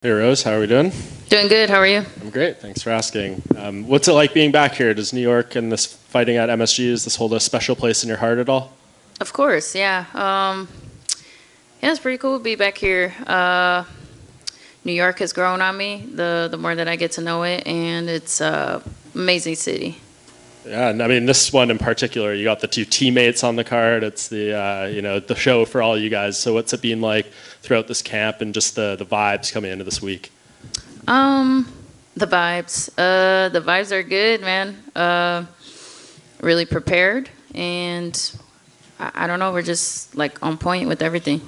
Hey Rose, how are we doing? Doing good. How are you? I'm great, thanks for asking. What's it like being back here? Does New York and this fighting at MSG, does this hold a special place in your heart at all? Of course, yeah. Yeah, it's pretty cool to be back here. New York has grown on me the more that I get to know it, and it's amazing city. Yeah, and I mean this one in particular, you got the two teammates on the card. It's the the show for all you guys. So what's it been like throughout this camp and just the vibes coming into this week? The vibes. The vibes are good, man. Really prepared, and I don't know. We're just like on point with everything.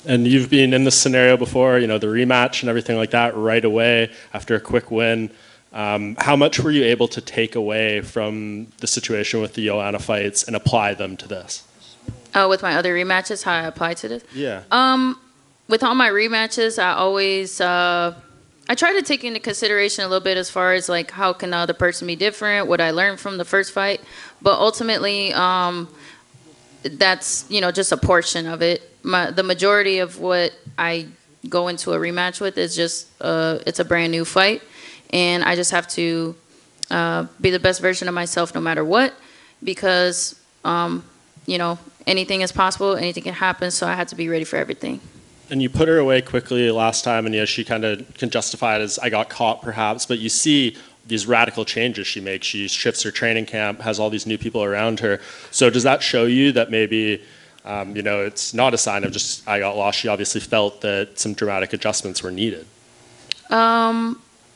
And you've been in this scenario before, the rematch and everything like that right away after a quick win. How much were you able to take away from the situation with the Joanna fights and apply them to this? With my other rematches, how I apply to this? Yeah. With all my rematches, I always I try to take into consideration a little bit as far as like how can the other person be different, what I learned from the first fight, but ultimately that's just a portion of it. The majority of what I go into a rematch with is just it's a brand new fight, and I just have to be the best version of myself no matter what, because anything is possible, anything can happen, so I had to be ready for everything. And you put her away quickly last time, and she kind of can justify it as I got caught, perhaps. But you see these radical changes she makes. She shifts her training camp, has all these new people around her. So does that show you that maybe, it's not a sign of just I got lost? She obviously felt that some dramatic adjustments were needed.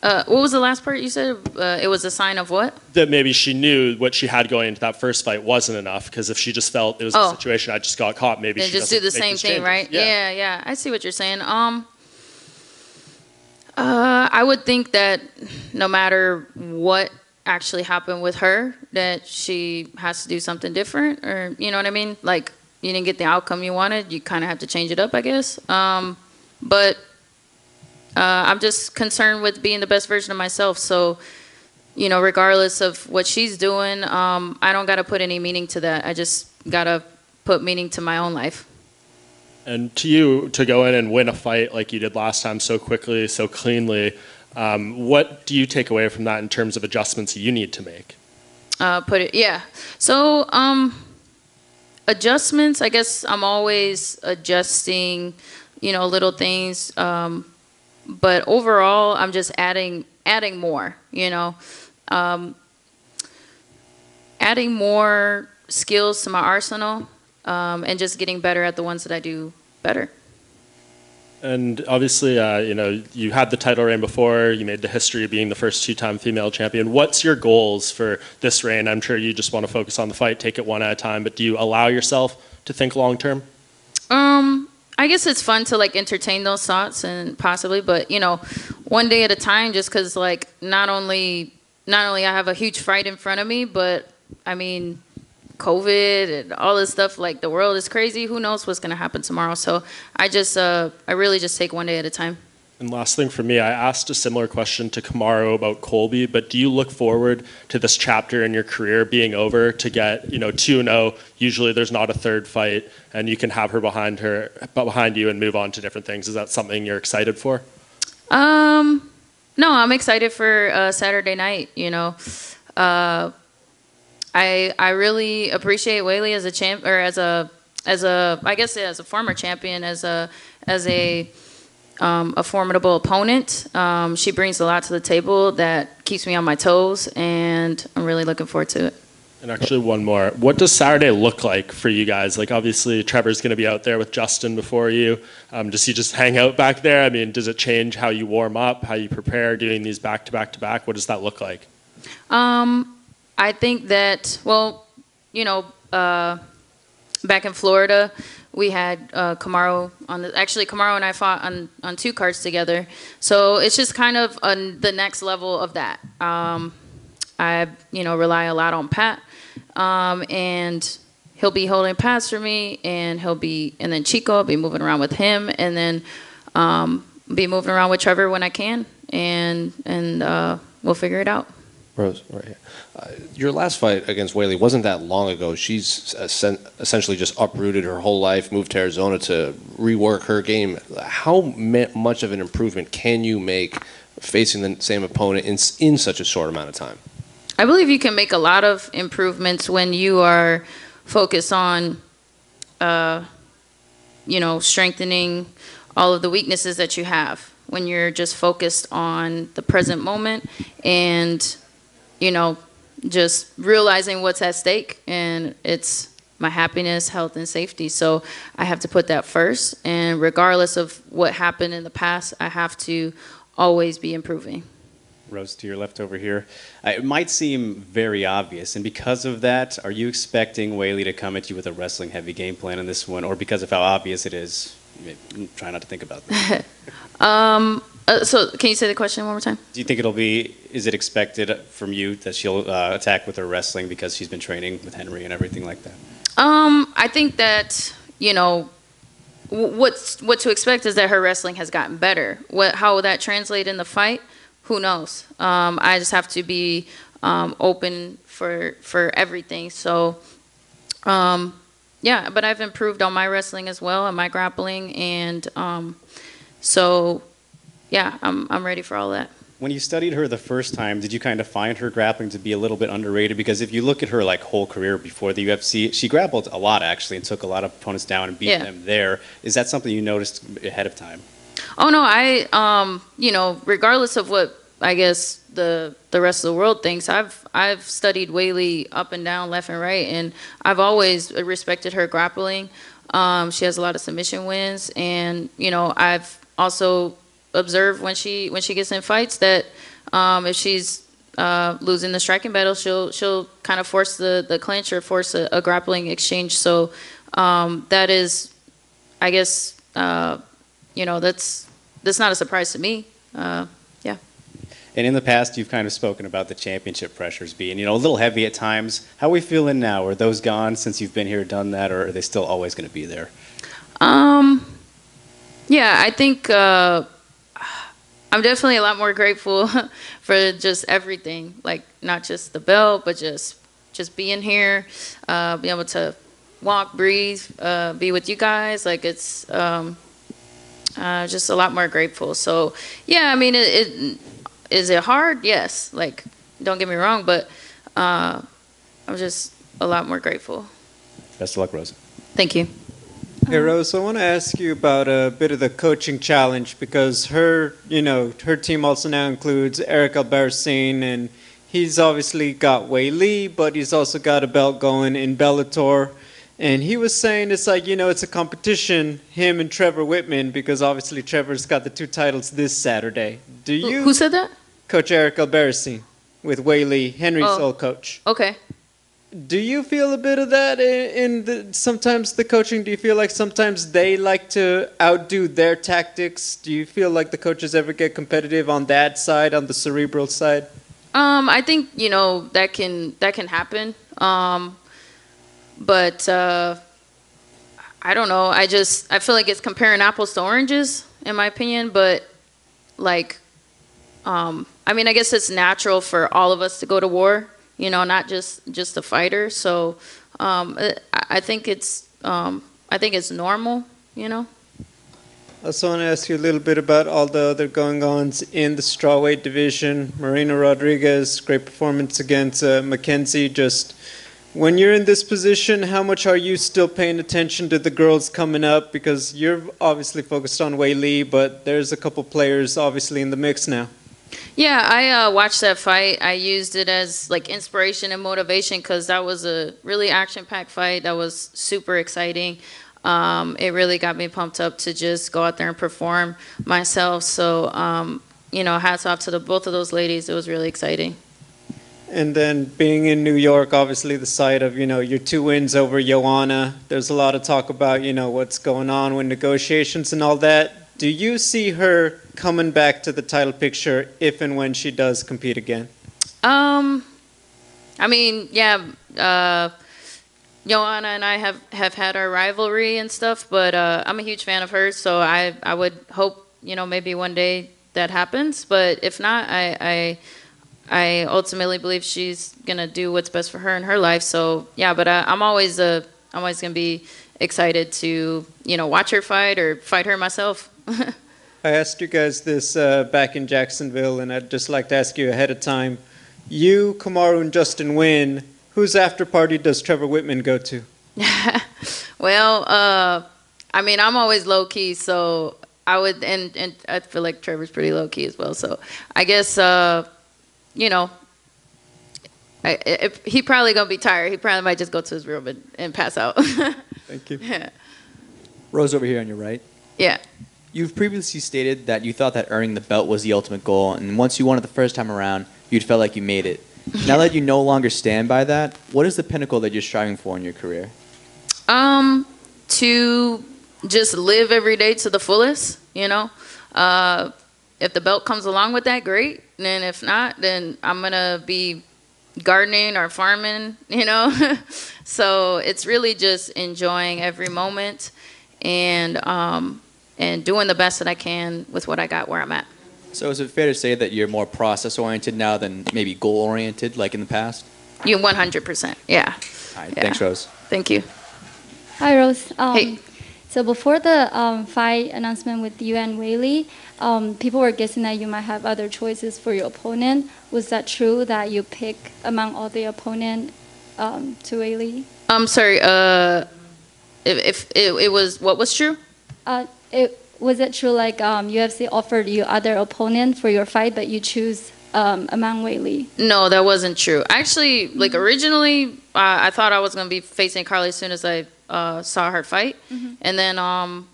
What was the last part you said? It was a sign of what? That maybe she knew what she had going into that first fight wasn't enough, because if she just felt it was a situation, I just got caught, maybe then she just do the same thing, right? Yeah. I see what you're saying. I would think that no matter what actually happened with her, that she has to do something different, or you know what I mean? Like, you didn't get the outcome you wanted, you kind of have to change it up, I guess. But I'm just concerned with being the best version of myself. So, regardless of what she's doing, I don't got to put any meaning to that. I just got to put meaning to my own life. And to you, to go in and win a fight like you did last time so quickly, so cleanly, what do you take away from that in terms of adjustments you need to make? So, adjustments, I guess I'm always adjusting, little things. But overall, I'm just adding more, adding more skills to my arsenal, and just getting better at the ones that I do better. And obviously, you had the title reign before. You made the history of being the first two-time female champion. What's your goals for this reign? I'm sure you just want to focus on the fight, take it one at a time, but do you allow yourself to think long-term? I guess it's fun to like entertain those thoughts and possibly, but one day at a time, just because like not only I have a huge fight in front of me, but I mean, COVID and all this stuff, like the world is crazy. Who knows what's going to happen tomorrow? So I really just take one day at a time. And last thing for me, I asked a similar question to Kamaru about Colby, but do you look forward to this chapter in your career being over to get, 2-0? Usually there's not a third fight, and you can have her behind you and move on to different things. Is that something you're excited for? No, I'm excited for Saturday night, I really appreciate Weili as a champ, or as a former champion, as a formidable opponent. She brings a lot to the table that keeps me on my toes, and I'm really looking forward to it. And actually, one more. What does Saturday look like for you guys? Like, obviously, Trevor's going to be out there with Justin before you. Does he just hang out back there? I mean, does it change how you warm up, how you prepare, doing these back-to-back-to-back? What does that look like? I think that, back in Florida, we had Kamaru Kamaru and I fought on two cards together. So it's just kind of the next level of that. I rely a lot on Pat, and he'll be holding pads for me, and then Chico, I'll be moving around with him, and then be moving around with Trevor when I can, and we'll figure it out. Rose, right here. Your last fight against Weili wasn't that long ago. She's essentially just uprooted her whole life, moved to Arizona to rework her game. How much of an improvement can you make facing the same opponent in such a short amount of time? I believe you can make a lot of improvements when you are focused on, strengthening all of the weaknesses that you have. When you're just focused on the present moment and, just realizing what's at stake, and it's my happiness, health, and safety. So I have to put that first, and regardless of what happened in the past, I have to always be improving. Rose, to your left over here. It might seem very obvious, and because of that, are you expecting Weili to come at you with a wrestling-heavy game plan in this one, or because of how obvious it is, try not to think about that? So can you say the question one more time? Do you think is it expected from you that she'll attack with her wrestling because she's been training with Henry and everything like that? I think that, what to expect is that her wrestling has gotten better. How will that translate in the fight? Who knows? I just have to be open for everything. So, but I've improved on my wrestling as well and my grappling, and I'm ready for all that. When you studied her the first time, did you kind of find her grappling to be a little bit underrated? Because if you look at her whole career before the UFC, she grappled a lot actually and took a lot of opponents down and beat them there. Is that something you noticed ahead of time? Oh no, I regardless of what I guess the rest of the world thinks, I've studied Weili up and down, left and right, and I've always respected her grappling. She has a lot of submission wins, and I've also observed when she gets in fights that if she's losing the striking battle, she'll kind of force the clinch or force a grappling exchange. So that is, I guess, that's not a surprise to me. And in the past, you've kind of spoken about the championship pressures being, a little heavy at times. How are we feeling now? Are those gone since you've been here, done that, or are they still always going to be there? I think I'm definitely a lot more grateful for just everything, like not just the belt, but just being here, being able to walk, breathe, be with you guys. Like it's just a lot more grateful. So yeah, I mean, is it hard? Yes. Like, don't get me wrong, but I'm just a lot more grateful. Best of luck, Rose. Thank you. Hey, Rose, I want to ask you about a bit of the coaching challenge because her team also now includes Eric Albarracin, and he's obviously got Weili, but he's also got a belt going in Bellator. And he was saying it's like, it's a competition, him and Trevor Whitman, because obviously Trevor's got the 2 titles this Saturday. Who said that? Coach Eric Albarracin with Weili, Henry's old coach. Okay. Do you feel a bit of that sometimes the coaching? Do you feel like sometimes they like to outdo their tactics? Do you feel like the coaches ever get competitive on that side, on the cerebral side? I think, that can happen. But I don't know. I feel like it's comparing apples to oranges, in my opinion. But I guess it's natural for all of us to go to war. Not just the fighter. So I think it's normal. I also want to ask you a little bit about all the other going-ons in the strawweight division. Marina Rodriguez, great performance against Mackenzie. Just when you're in this position, how much are you still paying attention to the girls coming up? Because you're obviously focused on Weili, but there's a couple players obviously in the mix now. Yeah, I watched that fight. I used it as inspiration and motivation because that was a really action-packed fight. That was super exciting. It really got me pumped up to just go out there and perform myself. So, hats off to both of those ladies. It was really exciting. And then being in New York, obviously the site of, your 2 wins over Joanna. There's a lot of talk about, what's going on with negotiations and all that. Do you see her coming back to the title picture if and when she does compete again? Joanna and I have had our rivalry and stuff, but I'm a huge fan of hers, so I would hope, maybe one day that happens. But if not, I I ultimately believe she's gonna do what's best for her in her life. So yeah, but I'm always gonna be excited to watch her fight or fight her myself. I asked you guys this back in Jacksonville, and I'd just like to ask you ahead of time. You, Kamaru, and Justin win. Whose after party does Trevor Whitman go to? Well, I mean, I'm always low key, so I would, and I feel like Trevor's pretty low key as well. So I guess, he probably gonna be tired. He probably might just go to his room and pass out. Thank you. Yeah. Rose over here on your right. Yeah. You've previously stated that you thought that earning the belt was the ultimate goal, and once you won it the first time around, you'd felt like you made it. Now that you no longer stand by that, what is the pinnacle that you're striving for in your career? To just live every day to the fullest, If the belt comes along with that, great. And if not, then I'm gonna be gardening or farming, So it's really just enjoying every moment and doing the best that I can with what I got where I'm at. So is it fair to say that you're more process-oriented now than maybe goal-oriented like in the past? You 100%, yeah. All right, Yeah. thanks, Rose. Thank you. Hi, Rose. Hey. So before the fight announcement with you and Weili, people were guessing that you might have other choices for your opponent. Was that true that you pick among all the opponent to Weili? I'm sorry. If it was what was true? Was it true like UFC offered you other opponent for your fight, but you choose among Weili? No, that wasn't true. Actually, like originally, I thought I was gonna be facing Carly as soon as I saw her fight, and then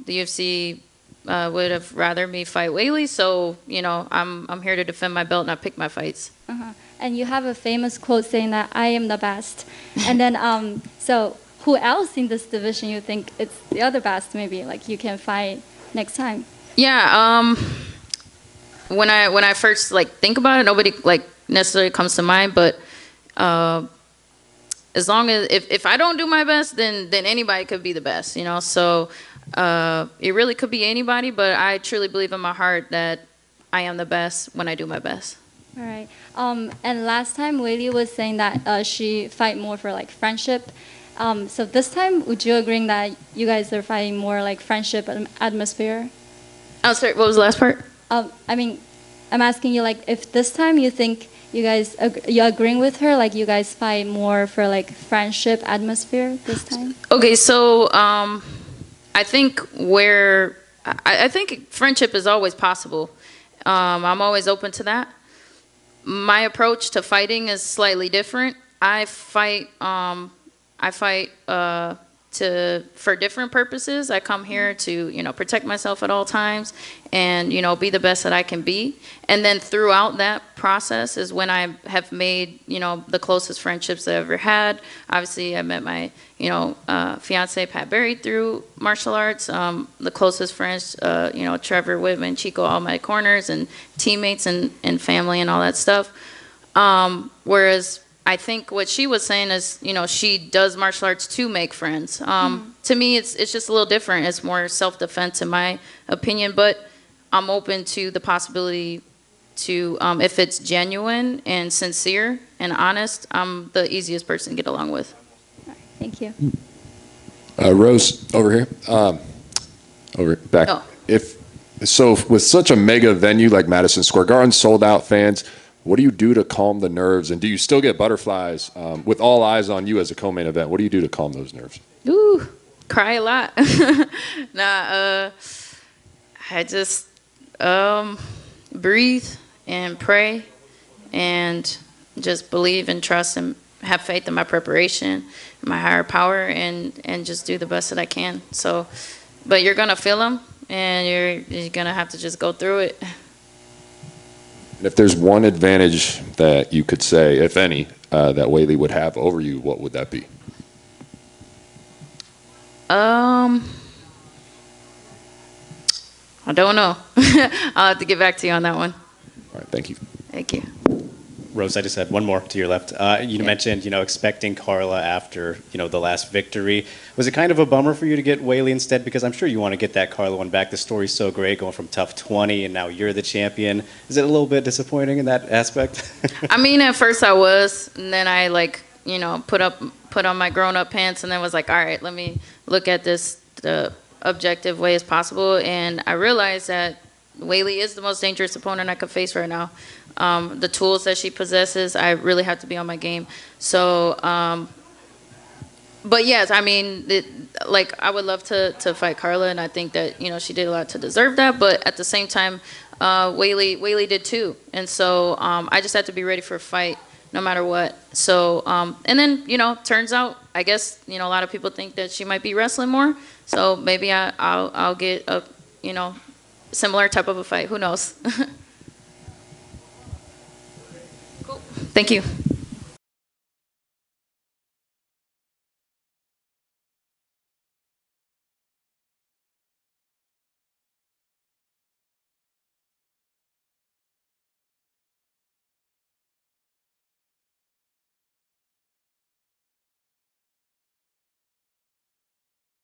the UFC would have rather me fight Weili. So I'm here to defend my belt, and I pick my fights. And you have a famous quote saying that I am the best. And then so who else in this division you think it's the other best? Maybe like you can fight next time. Yeah. When I first think about it, nobody necessarily comes to mind, but as long as if I don't do my best, then anybody could be the best, So it really could be anybody, but I truly believe in my heart that I am the best when I do my best. All right. And last time Weili was saying that she fight more for friendship. So this time, would you agree that you guys are fighting more like friendship atmosphere? Oh, sorry. What was the last part? I mean, I'm asking you if this time you think you guys you agreeing with her, you guys fight more for friendship atmosphere this time. Okay, so I think I think friendship is always possible. I'm always open to that. My approach to fighting is slightly different. I fight for different purposes. I come here to protect myself at all times and be the best that I can be. And then throughout that process is when I have made the closest friendships that I've ever had. Obviously, I met my fiance Pat Berry through martial arts. The closest friends, Trevor Whitman, Chico, all my corners and teammates and family and all that stuff. Whereas I think what she was saying is, she does martial arts to make friends. To me, it's just a little different. It's more self-defense, in my opinion. But I'm open to the possibility to, if it's genuine and sincere and honest, I'm the easiest person to get along with. All right, thank you. Rose, over here. Over back. Oh. So with such a mega venue like Madison Square Garden, sold out fans, what do you do to calm the nerves? And do you still get butterflies with all eyes on you as a co-main event? What do you do to calm those nerves? Ooh, cry a lot. I just breathe and pray and just believe and trust and have faith in my preparation, my higher power, and just do the best that I can. So, but you're gonna feel them, and you're gonna have to just go through it. If there's one advantage that you could say, if any, that Weili would have over you, what would that be? I don't know. I'll have to get back to you on that one. All right, thank you. Thank you. Rose, I just had one more to your left. You mentioned, expecting Carla after, the last victory. Was it kind of a bummer for you to get Weili instead? Because I'm sure you want to get that Carla one back. The story's so great, going from tough 20, and now you're the champion. Is it a little bit disappointing in that aspect? I mean, at first I was, and then I put on my grown-up pants, and then was like, all right, let me look at this the objective way as possible, and I realized that Weili is the most dangerous opponent I could face right now. The tools that she possesses, I really have to be on my game. So, but yes, I mean, I would love to fight Carla, and I think that she did a lot to deserve that. But at the same time, Weili did too, and so I just had to be ready for a fight no matter what. So, and then turns out, I guess a lot of people think that she might be wrestling more. So maybe I'll get a similar type of a fight. Who knows? Cool. Thank you.